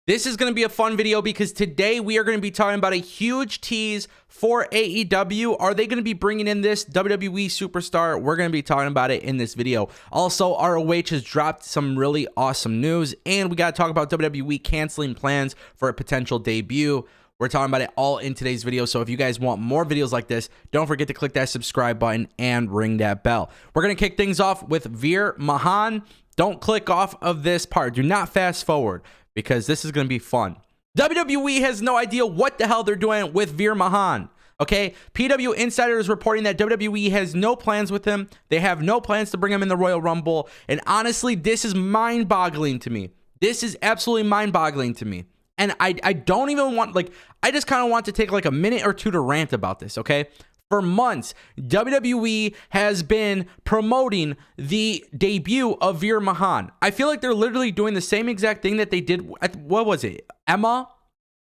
This is going to be a fun video because today we are going to be talking about a huge tease for AEW. Are they going to be bringing in this WWE superstar? We're going to be talking about it in this video. Also, ROH has dropped some really awesome news, and we got to talk about WWE canceling plans for a potential debut. We're talking about it all in today's video, so if you guys want more videos like this, don't forget to click that subscribe button and ring that bell. We're going to kick things off with Veer Mahaan. Don't click off of this part. Do not fast forward, because this is going to be fun. WWE has no idea what the hell they're doing with Veer Mahaan. Okay, PW Insider is reporting that WWE has no plans with him. They have no plans to bring him in the Royal Rumble. And honestly, this is mind-boggling to me. This is absolutely mind-boggling to me. And I don't even want, I just kind of want to take like a minute or two to rant about this, okay? For months, WWE has been promoting the debut of Veer Mahaan. I feel like they're literally doing the same exact thing that they did, what was it? Emma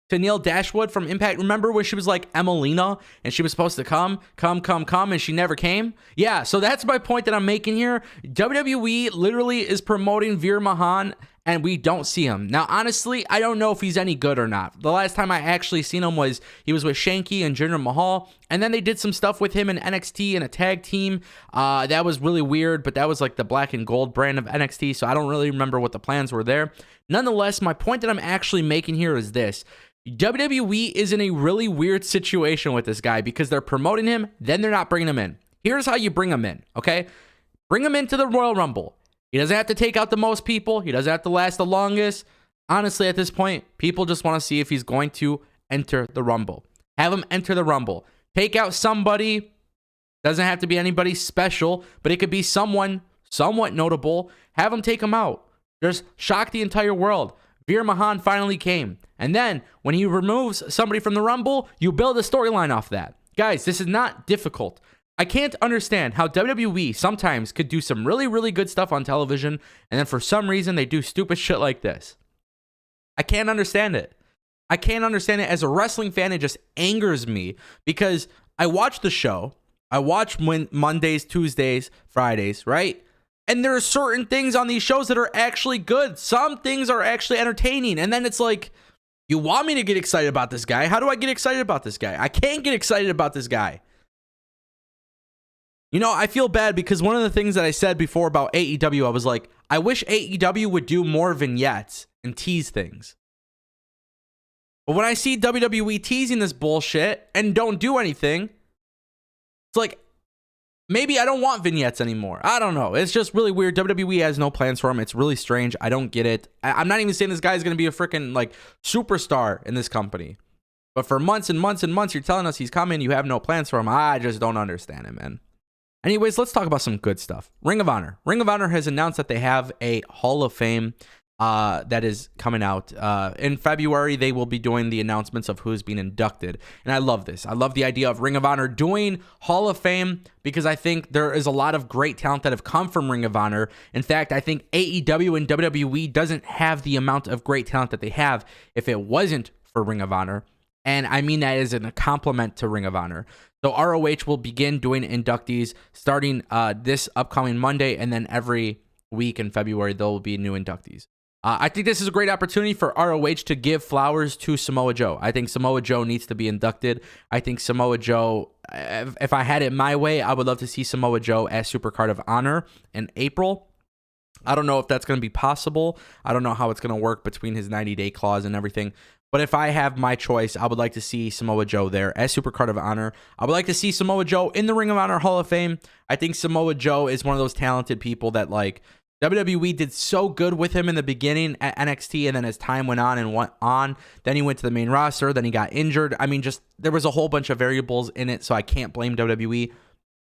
to Neil Dashwood from Impact. Remember when she was like Emelina and she was supposed to come, and she never came? Yeah, so that's my point that I'm making here. WWE literally is promoting Veer Mahaan, and we don't see him. Now, honestly, I don't know if he's any good or not. The last time I actually seen him was he was with Shanky and Jinder Mahal, and then they did some stuff with him in NXT in a tag team. That was really weird, but that was like the black and gold brand of NXT, so I don't really remember what the plans were there. Nonetheless, my point that I'm actually making here is this. WWE is in a really weird situation with this guy because they're promoting him, then they're not bringing him in. Here's how you bring him in, okay? Bring him into the Royal Rumble. He doesn't have to take out the most people. He doesn't have to last the longest. Honestly, at this point, people just want to see if he's going to enter the Rumble. Have him enter the Rumble. Take out somebody. Doesn't have to be anybody special, but it could be someone somewhat notable. Have him take him out. Just shock the entire world. Veer Mahaan finally came. And then when he removes somebody from the Rumble, you build a storyline off that. Guys, this is not difficult. I can't understand how WWE sometimes could do some really, really good stuff on television, and then for some reason they do stupid shit like this. I can't understand it. I can't understand it. As a wrestling fan, it just angers me because I watch the show. I watch Mondays, Tuesdays, Fridays, right? And there are certain things on these shows that are actually good. Some things are actually entertaining. And then it's like, you want me to get excited about this guy? How do I get excited about this guy? I can't get excited about this guy. You know, I feel bad because one of the things that I said before about AEW, I was like, I wish AEW would do more vignettes and tease things. But when I see WWE teasing this bullshit and don't do anything, it's like, maybe I don't want vignettes anymore. I don't know. It's just really weird. WWE has no plans for him. It's really strange. I don't get it. I'm not even saying this guy's going to be a freaking superstar in this company. But for months and months and months, you're telling us he's coming. You have no plans for him. I just don't understand it, man. Anyways, let's talk about some good stuff. Ring of Honor. Ring of Honor has announced that they have a Hall of Fame that is coming out. In February, they will be doing the announcements of who's being inducted. And I love this. I love the idea of Ring of Honor doing Hall of Fame because I think there is a lot of great talent that have come from Ring of Honor. In fact, I think AEW and WWE doesn't have the amount of great talent that they have if it wasn't for Ring of Honor. And I mean that as a compliment to Ring of Honor. So ROH will begin doing inductees starting this upcoming Monday, and then every week in February, there will be new inductees. I think this is a great opportunity for ROH to give flowers to Samoa Joe. I think Samoa Joe needs to be inducted. I think Samoa Joe, if I had it my way, I would love to see Samoa Joe as Supercard of Honor in April. I don't know if that's going to be possible. I don't know how it's going to work between his 90-day clause and everything. But if I have my choice, I would like to see Samoa Joe there as Supercard of Honor. I would like to see Samoa Joe in the Ring of Honor Hall of Fame. I think Samoa Joe is one of those talented people that WWE did so good with him in the beginning at NXT, and then as time went on and went on, then he went to the main roster, then he got injured. I mean, just there was a whole bunch of variables in it, so I can't blame WWE.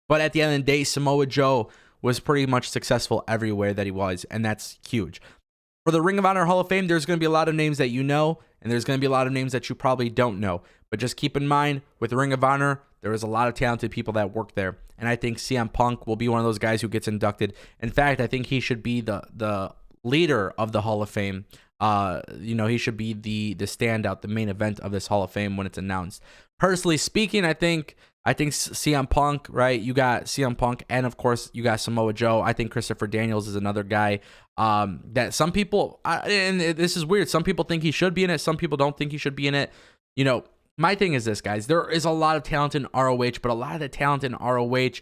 But at the end of the day, Samoa Joe was pretty much successful everywhere that he was, and that's huge. For the Ring of Honor Hall of Fame, there's going to be a lot of names that you know, and there's going to be a lot of names that you probably don't know. But just keep in mind, with the Ring of Honor, there is a lot of talented people that work there. And I think CM Punk will be one of those guys who gets inducted. In fact, I think he should be the leader of the Hall of Fame. He should be the standout, the main event of this Hall of Fame when it's announced. Personally speaking, I think I think CM Punk, right? You got CM Punk, and of course you got Samoa Joe. I think Christopher Daniels is another guy that some people, and this is weird, some people think he should be in it, some people don't think he should be in it. You know, my thing is this, guys. There is a lot of talent in ROH, but a lot of the talent in ROH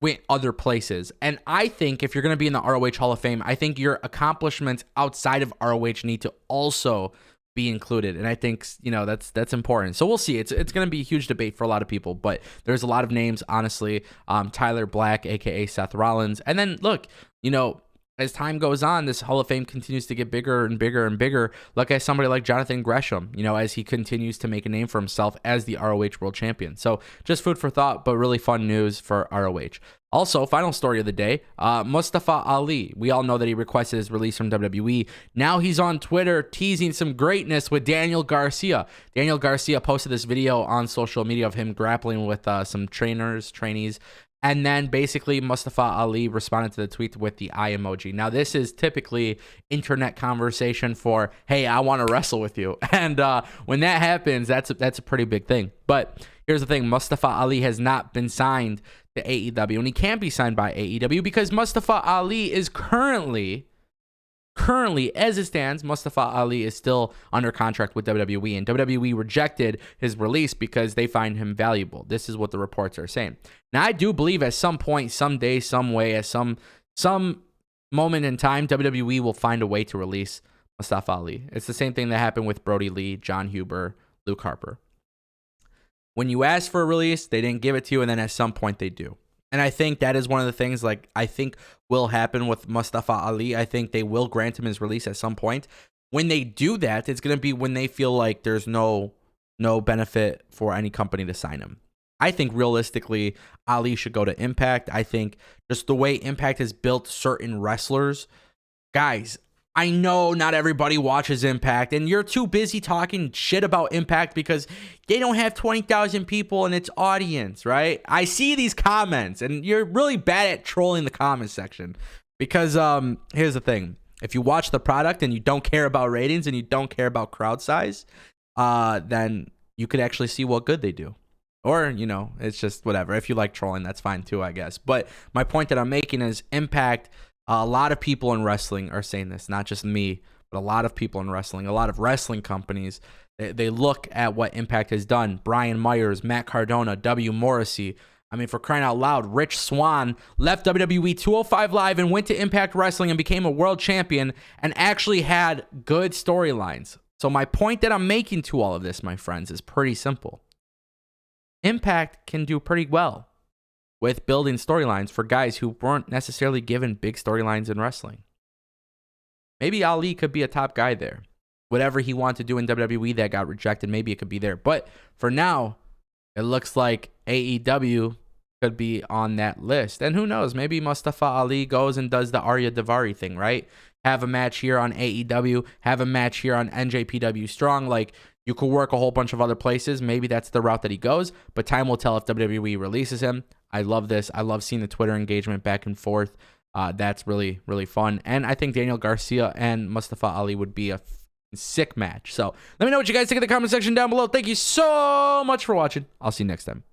went other places. And I think if you're going to be in the ROH Hall of Fame, I think your accomplishments outside of ROH need to also be included. And I think, you know, that's important. So we'll see. It's going to be a huge debate for a lot of people, but there's a lot of names, honestly. Tyler Black, aka Seth Rollins. And then look, you know, as time goes on, this Hall of Fame continues to get bigger and bigger and bigger. Look at somebody like Jonathan Gresham, you know, as he continues to make a name for himself as the ROH World Champion. So just food for thought, but really fun news for ROH. Also, final story of the day, Mustafa Ali. We all know that he requested his release from WWE. Now he's on Twitter teasing some greatness with Daniel Garcia. Daniel Garcia posted this video on social media of him grappling with some trainees. And then basically Mustafa Ali responded to the tweet with the eye emoji. Now this is typically internet conversation for, hey, I want to wrestle with you. And when that happens, that's a pretty big thing. But here's the thing. Mustafa Ali has not been signed to AEW. And he can't be signed by AEW because Mustafa Ali is currently, as it stands, Mustafa Ali is still under contract with WWE, and WWE rejected his release because they find him valuable. This is what the reports are saying. Now, I do believe at some point, someday, some way, at some moment in time, WWE will find a way to release Mustafa Ali. It's the same thing that happened with Brody Lee, John Huber, Luke Harper. When you ask for a release, they didn't give it to you, and then at some point they do. And I think that is one of the things, like, I think will happen with Mustafa Ali. I think they will grant him his release at some point. When they do that, it's going to be when they feel like there's no benefit for any company to sign him. I think realistically, Ali should go to Impact. I think just the way Impact has built certain wrestlers, guys, I know not everybody watches Impact, and you're too busy talking shit about Impact because they don't have 20,000 people in its audience, right? I see these comments, and you're really bad at trolling the comment section because here's the thing. If you watch the product and you don't care about ratings and you don't care about crowd size, then you could actually see what good they do. Or, you know, it's just whatever. If you like trolling, that's fine too, I guess. But my point that I'm making is Impact, a lot of people in wrestling are saying this, not just me, but a lot of people in wrestling, a lot of wrestling companies, they look at what Impact has done. Brian Myers, Matt Cardona, W. Morrissey. I mean, for crying out loud, Rich Swann left WWE 205 Live and went to Impact Wrestling and became a world champion and actually had good storylines. So my point that I'm making to all of this, my friends, is pretty simple. Impact can do pretty well with building storylines for guys who weren't necessarily given big storylines in wrestling. Maybe Ali could be a top guy there. Whatever he wanted to do in WWE that got rejected, maybe it could be there. But for now, it looks like AEW could be on that list. And who knows, maybe Mustafa Ali goes and does the Arya Daivari thing, right? Have a match here on AEW, have a match here on NJPW Strong. Like, you could work a whole bunch of other places. Maybe that's the route that he goes, but time will tell if WWE releases him. I love this. I love seeing the Twitter engagement back and forth. That's really, really fun. And I think Daniel Garcia and Mustafa Ali would be a sick match. So let me know what you guys think in the comment section down below. Thank you so much for watching. I'll see you next time.